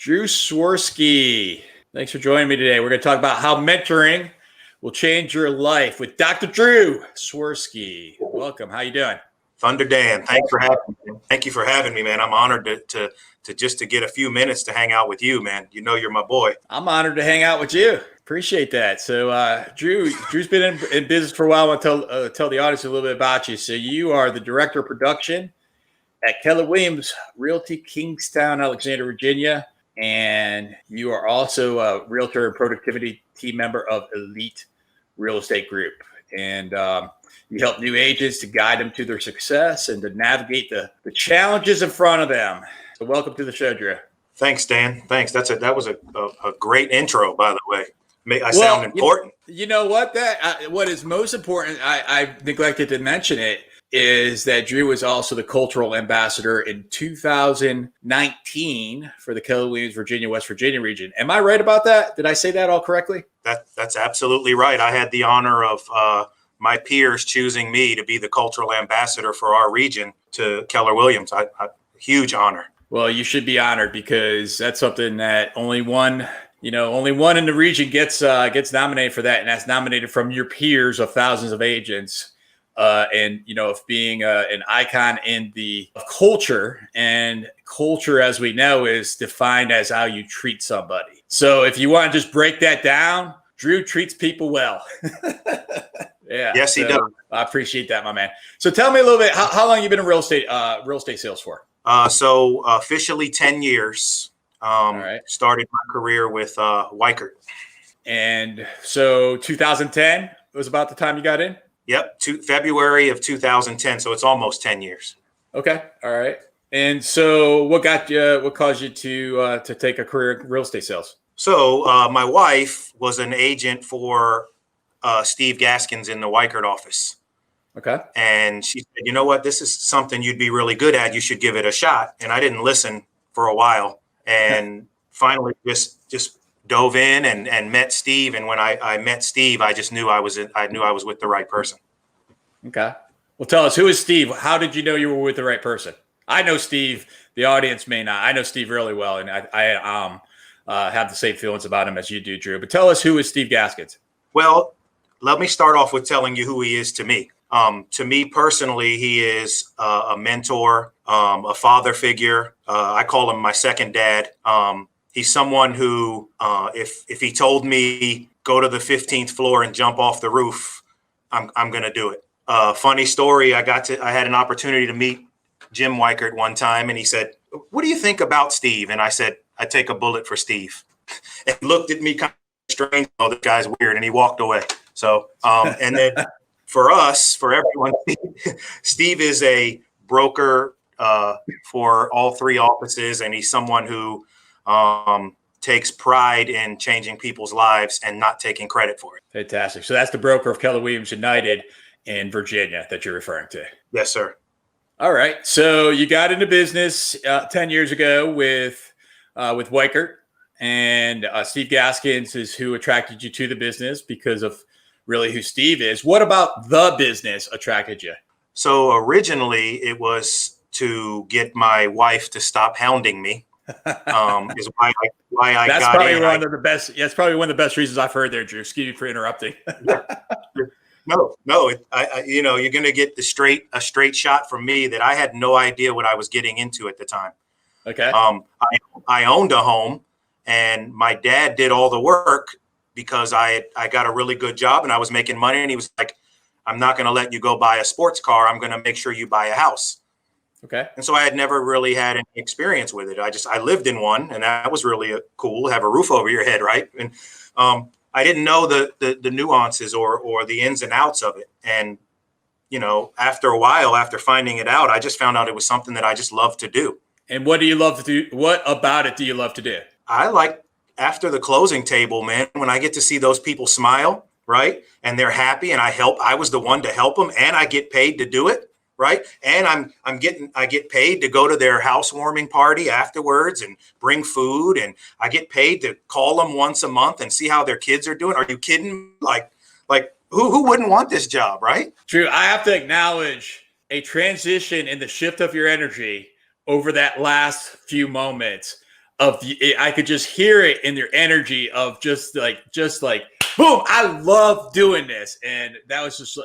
Drew Swersky. Thanks for joining me today. We're going to talk about how mentoring will change your life with Dr. Drew Swersky. Welcome. How you doing? Thunder Dan, thank you for having me, man. I'm honored to just to get a few minutes to hang out with you, man. You know you're my boy. I'm honored to hang out with you. Appreciate that. So, Drew's been in business for a while. I want to tell the audience a little bit about you. So, you are the director of production at Keller Realty, Kingstown, Alexandria, Virginia, and you are also a realtor and productivity team member of Elite Real Estate Group. And you help new agents to guide them to their success and to navigate the challenges in front of them. So welcome to the show, Drew. Thanks, Dan. Thanks. That was a great intro, by the way. I sound important. You know what? What is most important, I neglected to mention it, is that Drew was also the cultural ambassador in 2019 for the Keller Williams, Virginia, West Virginia region. Am I right about that? Did I say that all correctly? That's absolutely right. I had the honor of my peers choosing me to be the cultural ambassador for our region to Keller Williams. Huge honor. Well, you should be honored because that's something that only one in the region gets nominated for that, and that's nominated from your peers of thousands of agents. And of being an icon in the culture, and culture, as we know, is defined as how you treat somebody. So if you want to just break that down, Drew treats people well. Yeah. Yes, he does. I appreciate that, my man. So tell me a little bit, how long you been in real estate sales for? So officially 10 years. All right. Started my career with Weichert. And so 2010 was about the time you got in? Yep, February of 2010. So it's almost 10 years. Okay, all right. And so, what caused you to take a career in real estate sales? So my wife was an agent for Steve Gaskins in the Weichert office. Okay. And she said, "You know what? This is something you'd be really good at. You should give it a shot." And I didn't listen for a while, and finally just dove in and met Steve. And when I met Steve, I just knew I was with the right person. Okay. Well, tell us, who is Steve? How did you know you were with the right person? I know Steve. The audience may not. I know Steve really well, and I have the same feelings about him as you do, Drew. But tell us, who is Steve Gaskins? Well, let me start off with telling you who he is to me. To me personally, he is a mentor, a father figure. I call him my second dad. He's someone who, if he told me go to the 15th floor and jump off the roof, I'm going to do it. Funny story. I had an opportunity to meet Jim Weichert one time, and he said, "What do you think about Steve?" And I said, "I'd take a bullet for Steve." And he looked at me kind of strange. Oh, this guy's weird. And he walked away. So, and then for everyone, Steve is a broker for all three offices, and he's someone who takes pride in changing people's lives and not taking credit for it. Fantastic. So that's the broker of Keller Williams United in Virginia that you're referring to. Yes, sir. All right. So you got into business 10 years ago with Weichert, and Steve Gaskins is who attracted you to the business because of really who Steve is. What about the business attracted you? So originally it was to get my wife to stop hounding me. Is why I that's got probably in. One of the best. Yeah, it's probably one of the best reasons I've heard there, Drew. Excuse me for interrupting. No. You're going to get a straight shot from me that I had no idea what I was getting into at the time. Okay. I owned a home, and my dad did all the work because I got a really good job and I was making money. And he was like, "I'm not going to let you go buy a sports car. I'm going to make sure you buy a house." Okay. And so I had never really had any experience with it. I lived in one, and that was really cool to have a roof over your head, right? And I didn't know the nuances or the ins and outs of it. And after a while, after finding it out, I just found out it was something that I just love to do. And what do you love to do? What about it do you love to do? I like after the closing table, man, when I get to see those people smile, right? And they're happy, and I was the one to help them, and I get paid to do it. Right. And I get paid to go to their housewarming party afterwards and bring food. And I get paid to call them once a month and see how their kids are doing. Are you kidding? Like who wouldn't want this job? Right. Drew, I have to acknowledge a transition in the shift of your energy over that last few moments. I could just hear it in their energy of just like, boom, I love doing this. And that was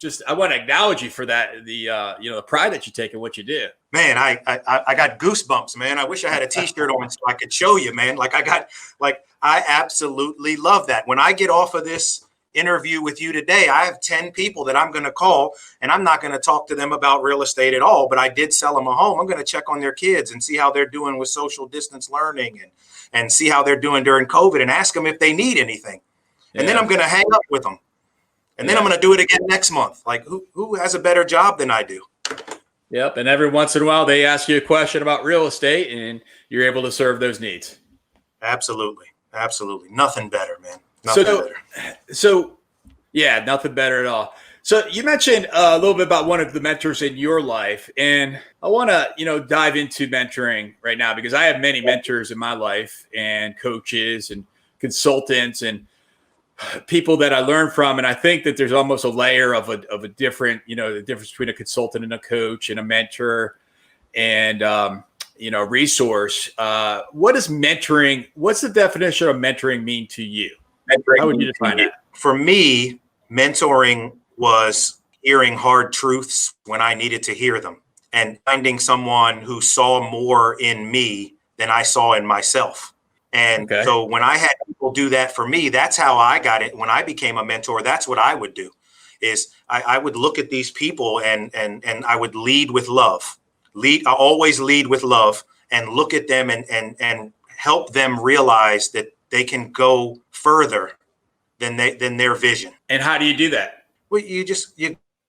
just I want to acknowledge you for that. The pride that you take in what you do. Man, I got goosebumps, man. I wish I had a t-shirt on so I could show you, man. I absolutely love that. When I get off of this interview with you today, I have 10 people that I'm going to call, and I'm not going to talk to them about real estate at all, but I did sell them a home. I'm going to check on their kids and see how they're doing with social distance learning and see how they're doing during COVID and ask them if they need anything. And then I'm going to hang up with them. And then I'm going to do it again next month. Like who has a better job than I do? Yep. And every once in a while, they ask you a question about real estate and you're able to serve those needs. Absolutely. Absolutely. Nothing better, man. Nothing better. So yeah, nothing better at all. So you mentioned a little bit about one of the mentors in your life, and I want to, dive into mentoring right now because I have many mentors in my life and coaches and consultants and people that I learn from. And I think that there's almost a layer of a different, the difference between a consultant and a coach and a mentor and, resource. What is mentoring? What's the definition of mentoring mean to you? How would you define that? For me, mentoring was hearing hard truths when I needed to hear them and finding someone who saw more in me than I saw in myself. And so when I had people do that for me, that's how I got it. When I became a mentor, that's what I would do is I would look at these people and I would lead with love. I always lead with love and look at them and help them realize that they can go further than their vision. And how do you do that? Well, you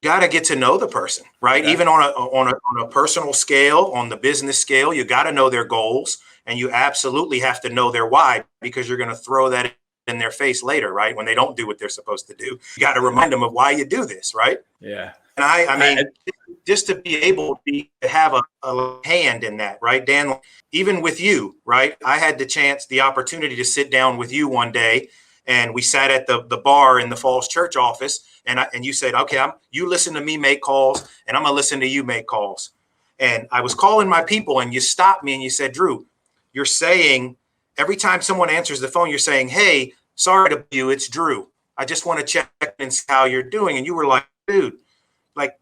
got to get to know the person, right? Okay. Even on a personal scale, on the business scale, you got to know their goals. And you absolutely have to know their why because you're going to throw that in their face later, right? When they don't do what they're supposed to do, you got to remind them of why you do this, right? Yeah. And I mean, just to be able to have a hand in that, right? Dan, even with you, right? I had the opportunity to sit down with you one day and we sat at the bar in the Falls Church office and you said, okay, you listen to me make calls and I'm going to listen to you make calls. And I was calling my people and you stopped me and you said, Drew, you're saying every time someone answers the phone, you're saying, hey, sorry to you, it's Drew. I just want to check and see how you're doing. And you were like, dude,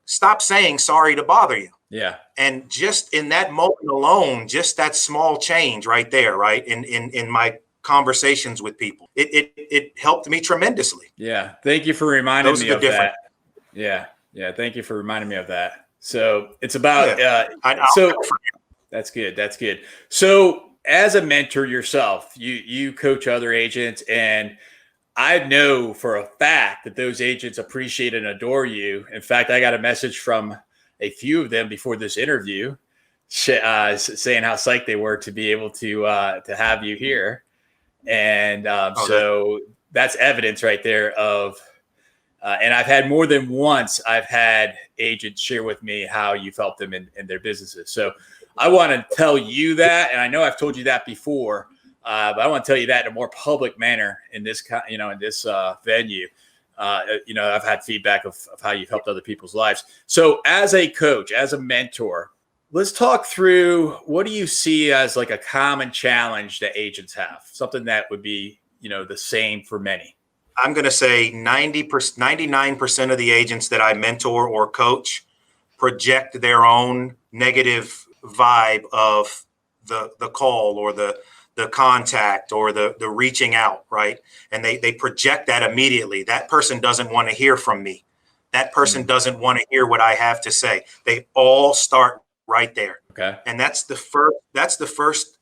stop saying sorry to bother you. Yeah. And just in that moment alone, just that small change right there, right? In my conversations with people, it helped me tremendously. Yeah. Thank you for reminding me of that. Yeah. Yeah. Thank you for reminding me of that. So it's about, that's good. That's good. So as a mentor yourself, you coach other agents, and I know for a fact that those agents appreciate and adore you. In fact, I got a message from a few of them before this interview saying how psyched they were to be able to have you here. And so that's evidence right there of and I've had more than once, I've had agents share with me how you've helped them in their businesses. So I want to tell you that, and I know I've told you that before, but I want to tell you that in a more public manner in this, in this venue. I've had feedback of how you've helped other people's lives. So as a coach, as a mentor, let's talk through, what do you see as like a common challenge that agents have? Something that would be, the same for many. I'm going to say 99% of the agents that I mentor or coach project their own negative vibe of the call or the contact or the reaching out, right? And they project that immediately. That person doesn't want to hear from me. That person doesn't want to hear what I have to say. They all start right there. Okay. And that's the first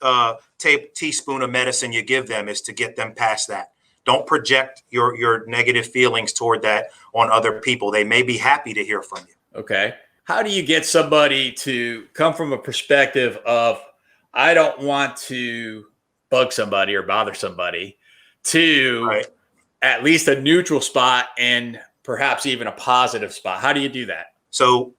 teaspoon of medicine you give them, is to get them past that. Don't project your negative feelings toward that on other people. They may be happy to hear from you. Okay. How do you get somebody to come from a perspective of, I don't want to bug somebody or bother somebody, to at least a neutral spot and perhaps even a positive spot? How do you do that? So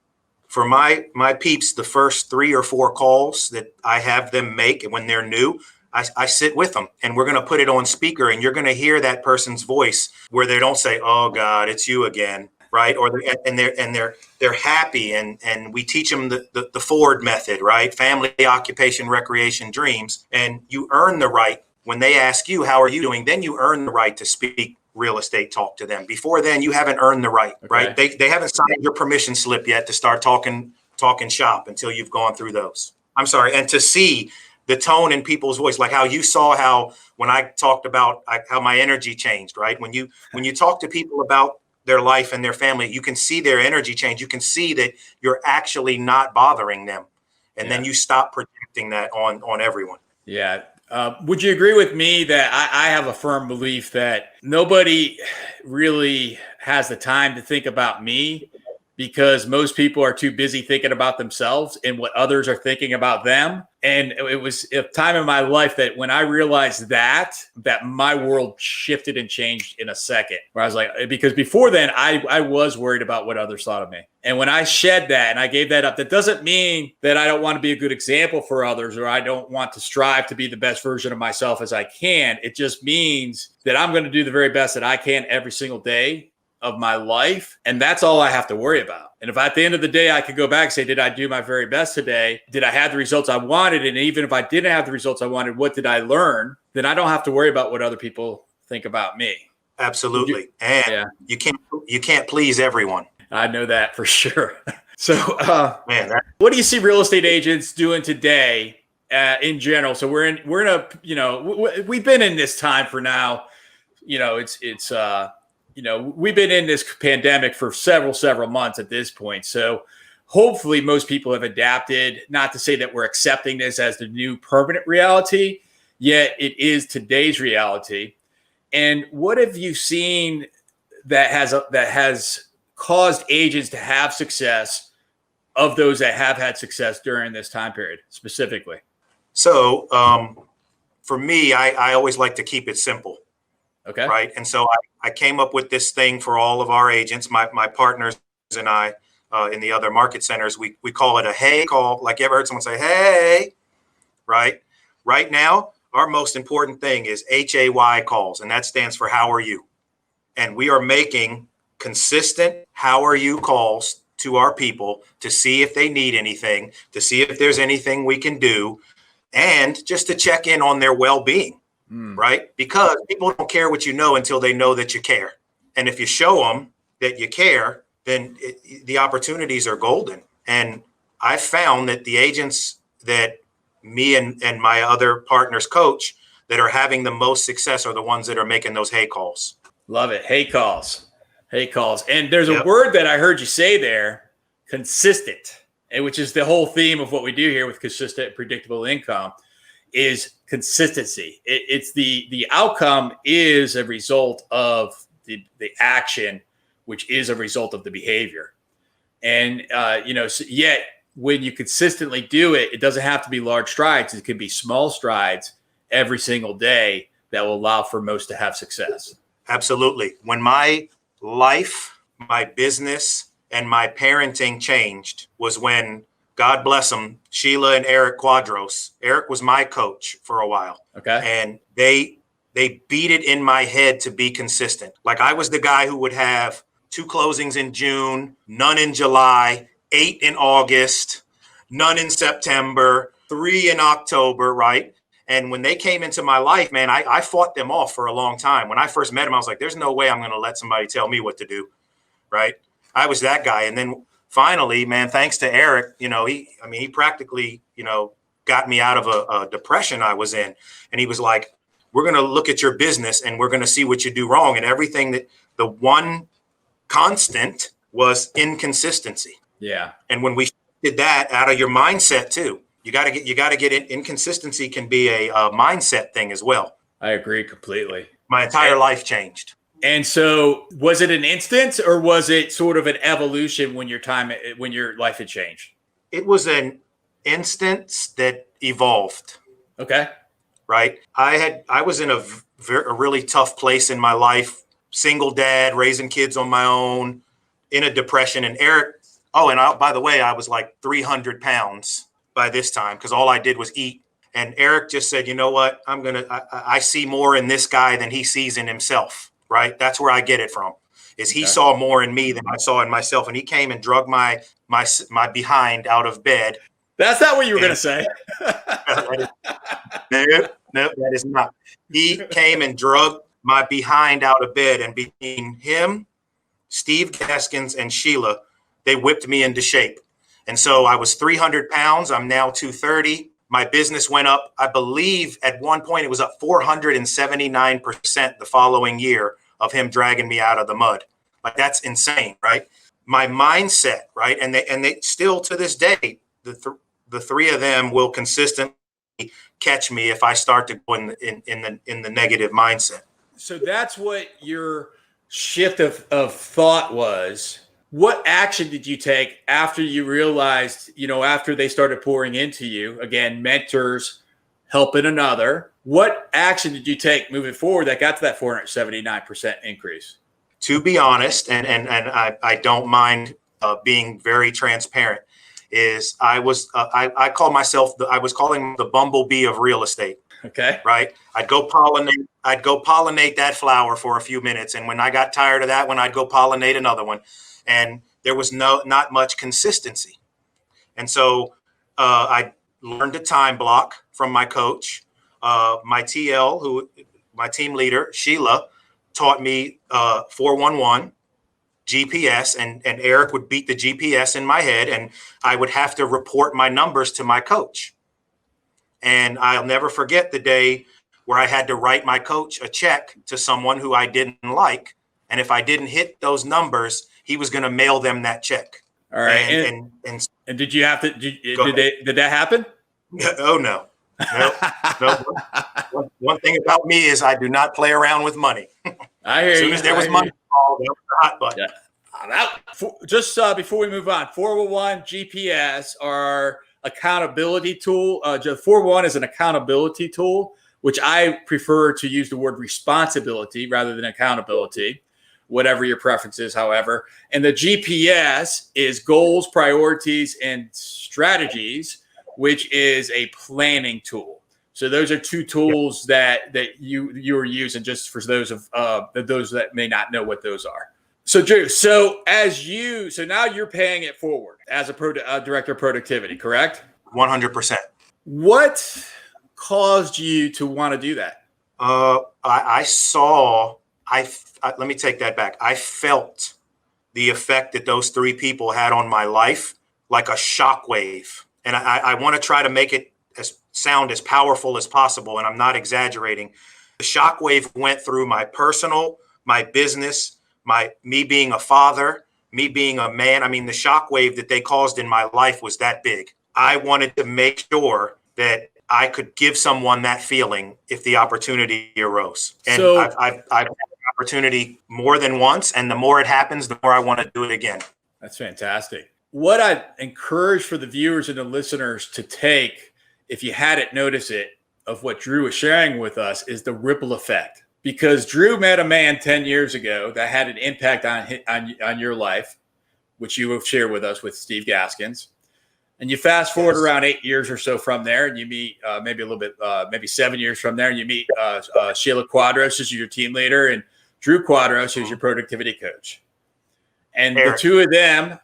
for my peeps, the first 3 or 4 calls that I have them make when they're new, I sit with them and we're going to put it on speaker, and you're going to hear that person's voice where they don't say, oh God, it's you again. right? Or they're happy, and we teach them the Ford method, right? Family, occupation, recreation, dreams, and you earn the right when they ask you how are you doing. Then you earn the right to speak real estate talk to them. Before then, you haven't earned the right, right? They haven't signed your permission slip yet to start talking shop until you've gone through those. I'm sorry, and to see the tone in people's voice, like how you saw how when I talked about how my energy changed, right? When you talk to people about their life and their family, you can see their energy change. You can see that you're actually not bothering them, and then you stop projecting that on everyone. Yeah. Would you agree with me that I have a firm belief that nobody really has the time to think about me because most people are too busy thinking about themselves and what others are thinking about them. And it was a time in my life that when I realized that my world shifted and changed in a second, where I was like, because before then I was worried about what others thought of me. And when I shed that and I gave that up, that doesn't mean that I don't want to be a good example for others or I don't want to strive to be the best version of myself as I can. It just means that I'm going to do the very best that I can every single day of my life. And that's all I have to worry about. And if at the end of the day, I could go back and say, did I do my very best today? Did I have the results I wanted? And even if I didn't have the results I wanted, what did I learn? Then I don't have to worry about what other people think about me. Absolutely. And you can't please everyone. I know that for sure. So, what do you see real estate agents doing today in general? So we're in a, we've been in this time for now, we've been in this pandemic for several months at this point. So hopefully most people have adapted, not to say that we're accepting this as the new permanent reality, yet it is today's reality. And what have you seen that has caused agents to have success of those that have had success during this time period specifically? So for me, I always like to keep it simple. Okay. Right. And so I came up with this thing for all of our agents, my partners and I, in the other market centers. We call it a hey call. Like, you ever heard someone say, hey, right? Right now, our most important thing is HAY calls, and that stands for how are you? And we are making consistent how are you calls to our people to see if they need anything, to see if there's anything we can do, and just to check in on their well-being. Right? Because people don't care what you know until they know that you care. And if you show them that you care, then the opportunities are golden. And I found that the agents that me and my other partners coach that are having the most success are the ones that are making those hey calls. Love it. Hey calls. Hey calls. And there's a word that I heard you say there, consistent, and which is the whole theme of what we do here with consistent, predictable income. Is consistency. It's the outcome is a result of the action, which is a result of the behavior. And, yet when you consistently do it, it doesn't have to be large strides. It could be small strides every single day that will allow for most to have success. Absolutely. When my life, my business, and my parenting changed was when, God bless them, Sheila and Eric Quadros. Eric was my coach for a while. Okay. And they beat it in my head to be consistent. Like, I was the guy who would have 2 closings in June, none in July, 8 in August, none in September, 3 in October, right? And when they came into my life, man, I fought them off for a long time. When I first met them, I was like, there's no way I'm going to let somebody tell me what to do, right? I was that guy. And then finally, man, thanks to Eric, he practically, got me out of a depression I was in. And he was like, we're going to look at your business and we're going to see what you do wrong. And everything that the one constant was inconsistency. Yeah. And when we did that out of your mindset too, you got to get it. Inconsistency can be a mindset thing as well. I agree completely. My entire life changed. And so was it an instance or was it sort of an evolution when your life had changed? It was an instance that evolved. Okay. Right. I was in a really tough place in my life, single dad, raising kids on my own, in a depression. And Eric, by the way, I was like 300 pounds by this time because all I did was eat. And Eric just said, you know what, I see more in this guy than he sees in himself. Right. That's where I get it from. is he saw more in me than I saw in myself, and he came and drug my behind out of bed. That's not what you were going to say. No, that is not. He came and drug my behind out of bed, and between him, Steve Gaskins, and Sheila, they whipped me into shape. And so I was 300 pounds. I'm now 230. My business went up, I believe at one point it was up 479% the following year of him dragging me out of the mud. Like, that's insane, right? My mindset, right? And they still to this day, the three of them will consistently catch me if I start to go in the negative mindset. So that's what your shift of thought was. What action did you take after you realized, after they started pouring into you, again, mentors helping another? What action did you take moving forward that got to that 479% increase? To be honest, and I don't mind being very transparent, is I was calling the Bumblebee of real estate. Okay. Right. I'd go pollinate that flower for a few minutes. And when I got tired of that one, I'd go pollinate another one. And there was not much consistency. And so I learned a time block from my coach. My TL, my team leader, Sheila, taught me 411 GPS, and Eric would beat the GPS in my head, and I would have to report my numbers to my coach. And I'll never forget the day where I had to write my coach a check to someone who I didn't like. And if I didn't hit those numbers, he was going to mail them that check. All right. And did you have to, did that happen? Oh, no. No. One thing about me is I do not play around with money. I hear you. As soon as there was money involved, that was the hot button. Yeah. Just before we move on, 411 GPS are accountability tool. 411 is an accountability tool, which I prefer to use the word responsibility rather than accountability, whatever your preference is, however. And the GPS is goals, priorities, and strategies, which is a planning tool. So those are two tools that you are using, just for those that may not know what those are. So Drew, so now you're paying it forward as a director of productivity, correct? 100%. What caused you to want to do that? Let me take that back. I felt the effect that those three people had on my life like a shockwave. And I want to try to make it sound as powerful as possible. And I'm not exaggerating. The shockwave went through my personal, my business, me being a father, me being a man. I mean, the shockwave that they caused in my life was that big. I wanted to make sure that I could give someone that feeling if the opportunity arose. And so, I've had the opportunity more than once, and the more it happens, the more I want to do it again. That's fantastic. What I encourage for the viewers and the listeners to take, if you hadn't noticed it, of what Drew was sharing with us, is the ripple effect. Because Drew met a man 10 years ago that had an impact on your life, which you have shared with us with Steve Gaskins. And you fast forward around 8 years or so from there, and you meet maybe 7 years from there, and you meet Sheila Quadros, who's your team leader, and Drew Quadros, who's your productivity coach. And the two of them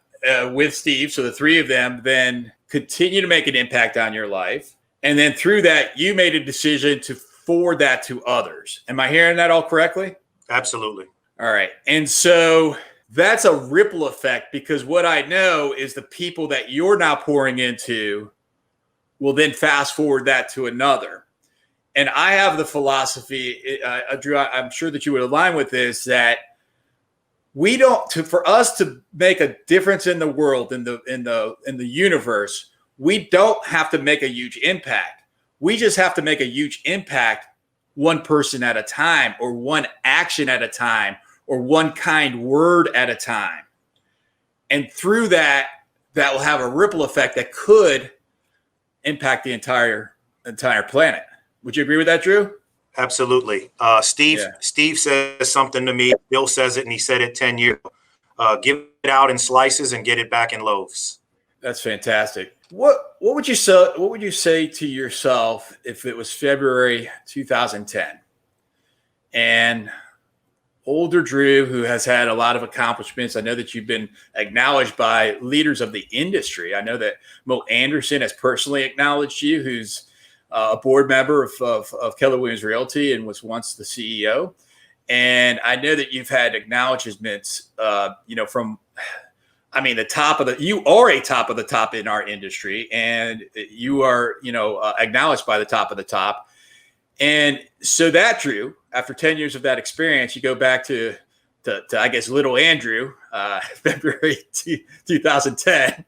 with Steve, so the three of them, then continue to make an impact on your life. And then through that, you made a decision to forward that to others. Am I hearing that all correctly? Absolutely. All right. And so that's a ripple effect, because what I know is the people that you're now pouring into will then fast forward that to another. And I have the philosophy, Drew, I'm sure that you would align with this, that for us to make a difference in the world, in the universe, we don't have to make a huge impact. We just have to make a huge impact one person at a time, or one action at a time, or one kind word at a time. And through that will have a ripple effect that could impact the entire planet. Would you agree with that, Drew? Absolutely. Steve says something to me. Bill says it, and he said it 10 years ago. Give it out in slices and get it back in loaves. That's fantastic. What would you say to yourself if it was February 2010, and older Drew who has had a lot of accomplishments. I know that you've been acknowledged by leaders of the industry. I know that Mo Anderson has personally acknowledged you, who's a board member of Keller Williams Realty and was once the CEO. And I know that you've had acknowledgments, from, the top of you are a top of the top in our industry, and you are, acknowledged by the top of the top. And so that, Drew, after 10 years of that experience, you go back to I guess, little Andrew, February 2010.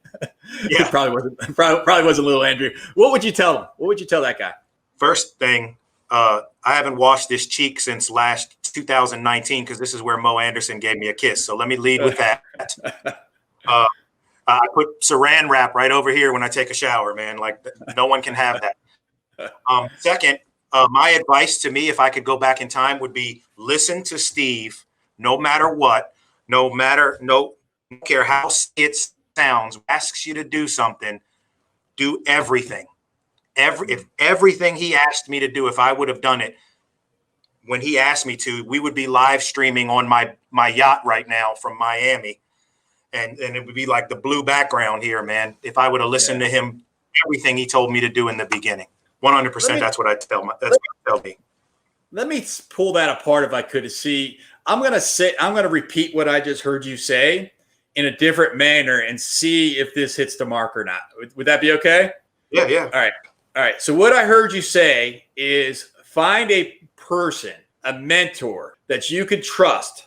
Yeah. probably wasn't little Andrew. What would you tell him? What would you tell that guy? First thing, I haven't washed this cheek since last 2019 because this is where Mo Anderson gave me a kiss. So let me lead with that. I put saran wrap right over here when I take a shower, man. Like, no one can have that. Second, my advice to me, if I could go back in time, would be listen to Steve. No matter what, no care how it sounds, asks you to do something, do everything. If everything he asked me to do, if I would have done it when he asked me to, we would be live streaming on my yacht right now from Miami. And it would be like the blue background here, man. If I would have listened to him, everything he told me to do in the beginning, 100%. That's what I tell me. Let me pull that apart if I could to see. I'm going to repeat what I just heard you say in a different manner and see if this hits the mark or not. Would that be okay? Yeah. All right. So what I heard you say is find a person, a mentor that you could trust,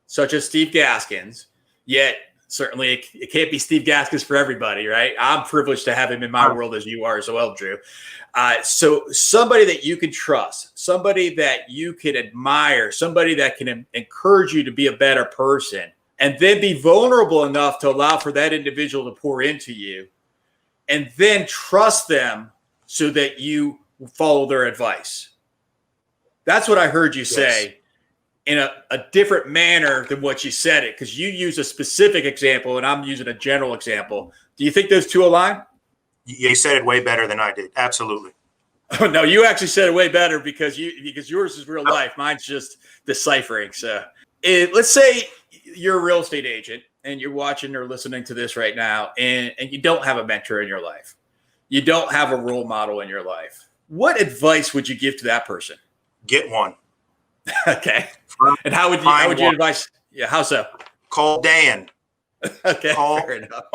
such as Steve Gaskins, yet certainly it can't be Steve Gaskins for everybody, right? I'm privileged to have him in my world as you are as well, Drew. So somebody that you can trust, somebody that you can admire, somebody that can encourage you to be a better person, and then be vulnerable enough to allow for that individual to pour into you, and then trust them so that you follow their advice. That's what I heard you say in a different manner than what you said it, because you use a specific example and I'm using a general example. Do you think those two align? You said it way better than I did. Absolutely. Oh, no, you actually said it way better because yours is real life. Mine's just deciphering. So let's say you're a real estate agent and you're watching or listening to this right now, and you don't have a mentor in your life. You don't have a role model in your life. What advice would you give to that person? Get one. Okay. And how would you advise? Yeah. How so? Call Dan. Okay. Fair enough.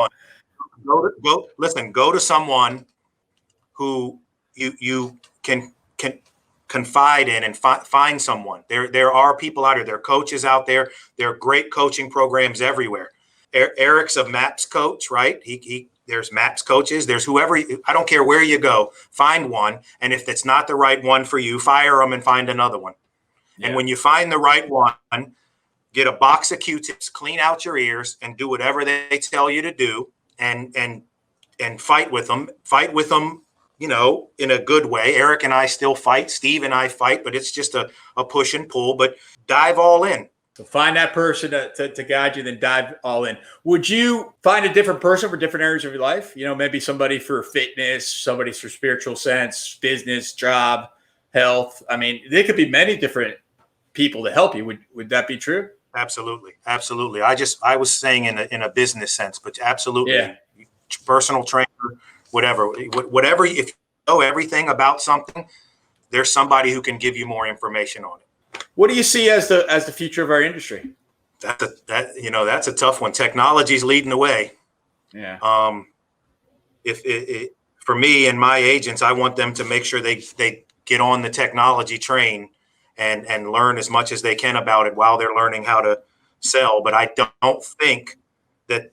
Go to someone who you can confide in and find someone. There are people out there. There are coaches out there. There are great coaching programs everywhere. Eric's a MAPS coach, right? There's MAPS coaches. There's whoever. I don't care where you go. Find one, and if it's not the right one for you, fire them and find another one. Yeah. And when you find the right one, get a box of Q-tips, clean out your ears, and do whatever they tell you to do, and fight with them. Fight with them, in a good way. Eric and I still fight. Steve and I fight, but it's just a push and pull. But dive all in. So find that person to guide you, then dive all in. Would you find a different person for different areas of your life? Maybe somebody for fitness, somebody for spiritual sense, business, job, health. I mean, there could be many different people to help you. Would that be true? Absolutely. I was saying in a business sense, but absolutely, personal trainer, whatever. If you know everything about something, there's somebody who can give you more information on it. What do you see as the future of our industry? That's a tough one. Technology's leading the way. Yeah. For me and my agents, I want them to make sure they get on the technology train and learn as much as they can about it while they're learning how to sell. But I don't think that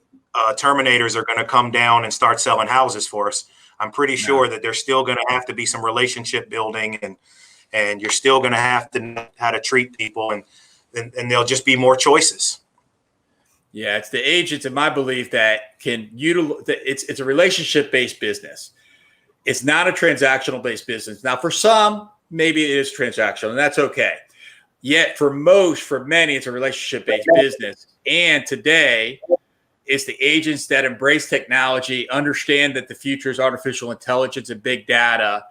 terminators are going to come down and start selling houses for us. I'm pretty sure that there's still going to have to be some relationship building, and you're still going to have to know how to treat people, and there'll just be more choices. Yeah, it's the agents, in my belief, that can utilize. It's a relationship-based business. It's not a transactional-based business. Now, for some, maybe it is transactional, and that's okay. Yet, for many, it's a relationship-based business. And today, it's the agents that embrace technology, understand that the future is artificial intelligence and big data,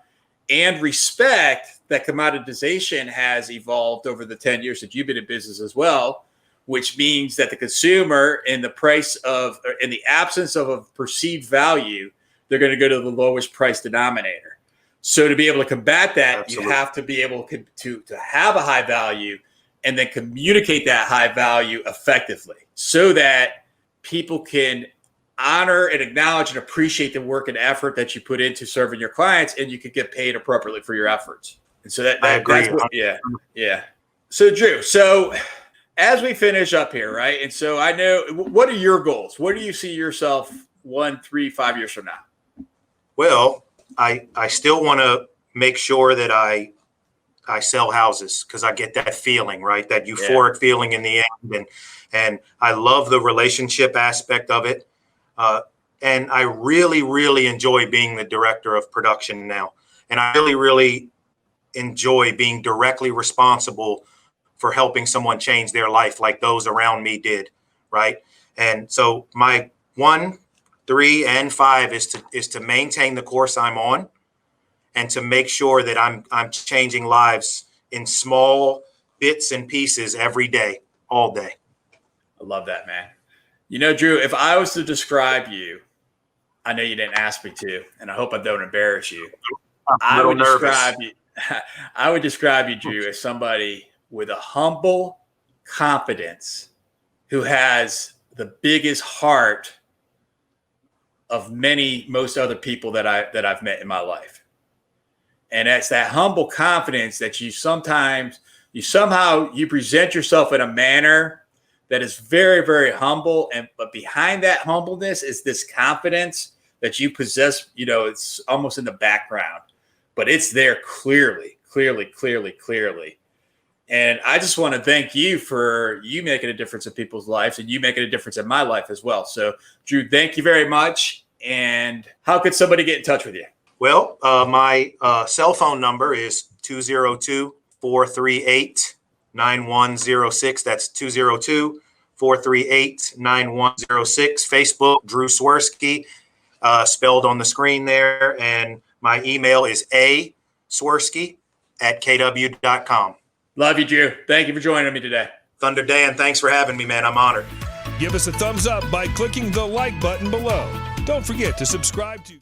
and respect that commoditization has evolved over the 10 years that you've been in business as well, which means that the consumer in the absence of a perceived value, they're going to go to the lowest price denominator. So to be able to combat that, Absolutely. You have to be able to have a high value and then communicate that high value effectively so that people can honor and acknowledge and appreciate the work and effort that you put into serving your clients, and you can get paid appropriately for your efforts. And so I agree. Yeah. So Drew, as we finish up here, right? And so I know, what are your goals? Where do you see yourself 1, 3, 5 years from now? Well, I still want to make sure that I sell houses because I get that feeling, right? That euphoric feeling in the end. And I love the relationship aspect of it. And I really, really enjoy being the director of production now. And I really, really enjoy being directly responsible for helping someone change their life like those around me did, right? And so my 1, 3, and 5 is to maintain the course I'm on and to make sure that I'm changing lives in small bits and pieces every day, all day. I love that, man. You know, Drew, if I was to describe you, I know you didn't ask me to, and I hope I don't embarrass you. I would describe you, Drew, as somebody with a humble confidence who has the biggest heart of most other people that I've met in my life. And that's that humble confidence that you present yourself in a manner that is very, very humble. But behind that humbleness is this confidence that you possess. You know, it's almost in the background, but it's there clearly. And I just want to thank you for you making a difference in people's lives and you making a difference in my life as well. So, Drew, thank you very much. And how could somebody get in touch with you? Well, my cell phone number is 202-438-9106. That's 202-438-9106. Facebook, Drew Swersky, spelled on the screen there. And my email is aswersky@kw.com. Love you, Drew. Thank you for joining me today. Thunder Dan, thanks for having me, man. I'm honored. Give us a thumbs up by clicking the like button below. Don't forget to subscribe to